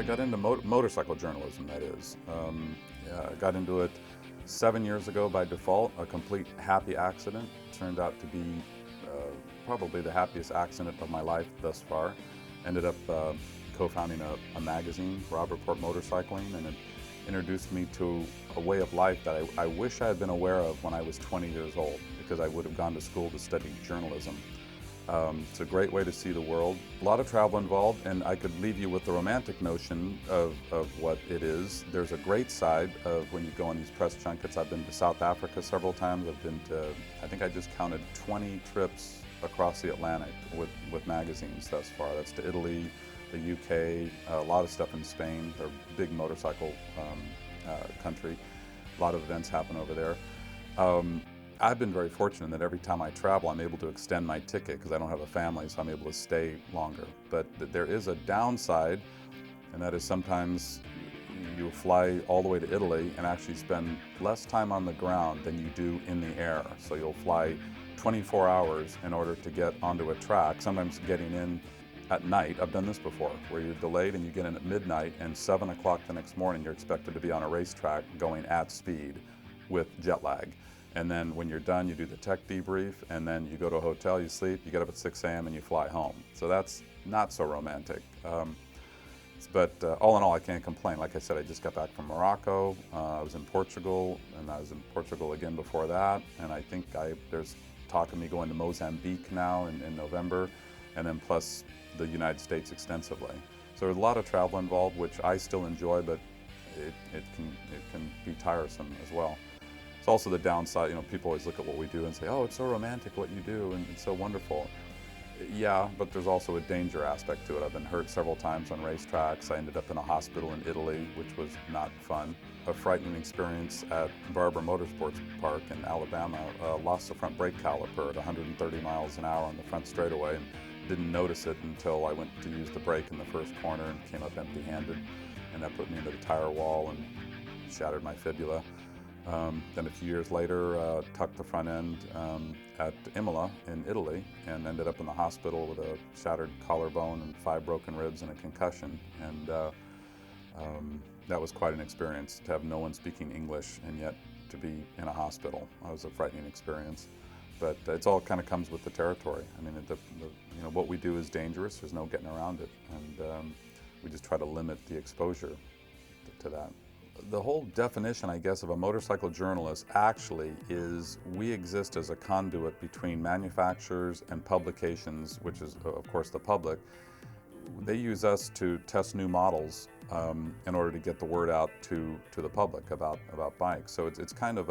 got into motorcycle journalism, that is. I got into it 7 years ago by default, a complete happy accident. Turned out to be probably the happiest accident of my life thus far. Ended up co-founding a magazine, Rob Report Motorcycling, and it introduced me to a way of life that I wish I had been aware of when I was 20 years old, because I would have gone to school to study journalism. It's a great way to see the world. A lot of travel involved, and I could leave you with the romantic notion of what it is. There's a great side of when you go on these press junkets. I've been to South Africa several times. I've been to, I think I just counted 20 trips across the Atlantic with magazines thus far. That's to Italy, the UK, a lot of stuff in Spain. They're a big motorcycle country. A lot of events happen over there. I've been very fortunate that every time I travel, I'm able to extend my ticket because I don't have a family, so I'm able to stay longer. But there is a downside, and that is sometimes you fly all the way to Italy and actually spend less time on the ground than you do in the air. So you'll fly 24 hours in order to get onto a track, sometimes getting in at night. I've done this before, where you're delayed and you get in at midnight, and 7 o'clock the next morning you're expected to be on a racetrack going at speed with jet lag. And then when you're done, you do the tech debrief, and then you go to a hotel, you sleep, you get up at 6 a.m. and you fly home. So that's not so romantic. But all in all, I can't complain. Like I said, I just got back from Morocco. I was in Portugal, and I was in Portugal again before that. And I think there's talk of me going to Mozambique now in November, and then plus the United States extensively. So there's a lot of travel involved, which I still enjoy, but it can be tiresome as well. It's also the downside. People always look at what we do and say, oh, it's so romantic what you do and it's so wonderful. Yeah, but there's also a danger aspect to it. I've been hurt several times on racetracks. I ended up in a hospital in Italy, which was not fun. A frightening experience at Barber Motorsports Park in Alabama. Lost the front brake caliper at 130 miles an hour on the front straightaway and didn't notice it until I went to use the brake in the first corner and came up empty-handed, and that put me into the tire wall and shattered my fibula. Then a few years later, tucked the front end at Imola in Italy and ended up in the hospital with a shattered collarbone and 5 broken ribs and a concussion. And that was quite an experience, to have no one speaking English and yet to be in a hospital. That was a frightening experience. But it's all kind of comes with the territory. I mean, what we do is dangerous. There's no getting around it. And we just try to limit the exposure to that. The whole definition, I guess, of a motorcycle journalist actually is we exist as a conduit between manufacturers and publications, which is, of course, the public. They use us to test new models in order to get the word out to the public about bikes. So it's kind of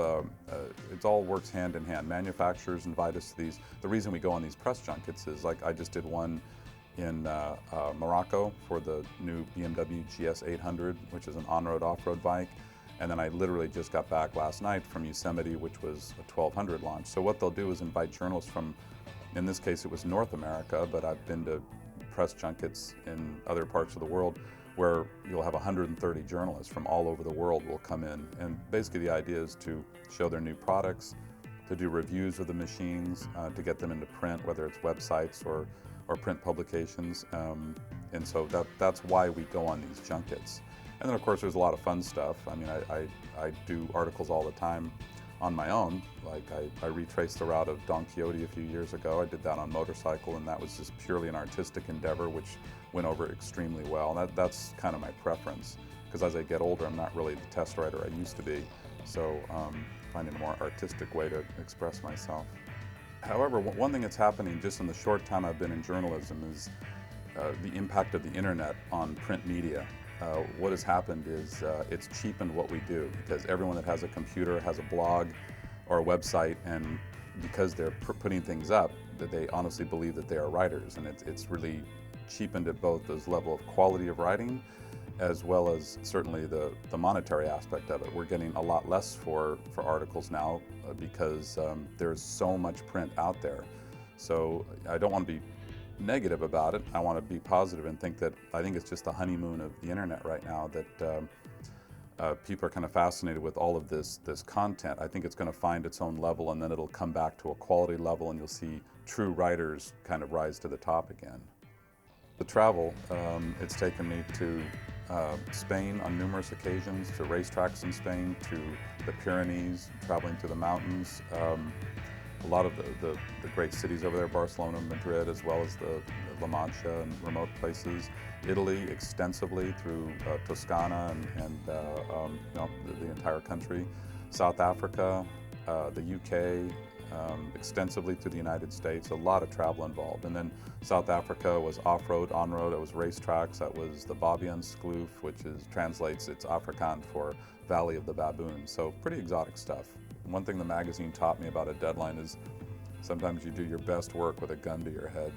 it all works hand in hand. Manufacturers invite us to these. The reason we go on these press junkets is, like, I just did one in Morocco for the new BMW GS 800, which is an on-road, off-road bike. And then I literally just got back last night from Yosemite, which was a 1200 launch. So what they'll do is invite journalists from, in this case it was North America, but I've been to press junkets in other parts of the world where you'll have 130 journalists from all over the world will come in. And basically the idea is to show their new products, to do reviews of the machines, to get them into print, whether it's websites or print publications, and so that's why we go on these junkets. And then, of course, there's a lot of fun stuff. I mean, I do articles all the time on my own. Like I retraced the route of Don Quixote a few years ago. I did that on motorcycle, and that was just purely an artistic endeavor, which went over extremely well. That's kind of my preference, because as I get older, I'm not really the test writer I used to be. So finding a more artistic way to express myself. However, one thing that's happening just in the short time I've been in journalism is the impact of the internet on print media. What has happened is it's cheapened what we do, because everyone that has a computer has a blog or a website, and because they're putting things up, that they honestly believe that they are writers, and it's really cheapened at both this level of quality of writing as well as certainly the monetary aspect of it. We're getting a lot less for articles now because there's so much print out there. So I don't want to be negative about it. I want to be positive and think it's just the honeymoon of the internet right now, that people are kind of fascinated with all of this content. I think it's going to find its own level, and then it'll come back to a quality level, and you'll see true writers kind of rise to the top again. The travel, it's taken me to Spain on numerous occasions, to racetracks in Spain, to the Pyrenees, traveling to the mountains. A lot of the great cities over there, Barcelona, Madrid, as well as the La Mancha and remote places. Italy extensively through Toscana and the entire country. South Africa, the UK, extensively to the United States, a lot of travel involved. And then South Africa was off-road, on-road, it was racetracks, that was the Babianskloof, which translates, it's Afrikaans for Valley of the Baboons. So pretty exotic stuff. One thing the magazine taught me about a deadline is sometimes you do your best work with a gun to your head.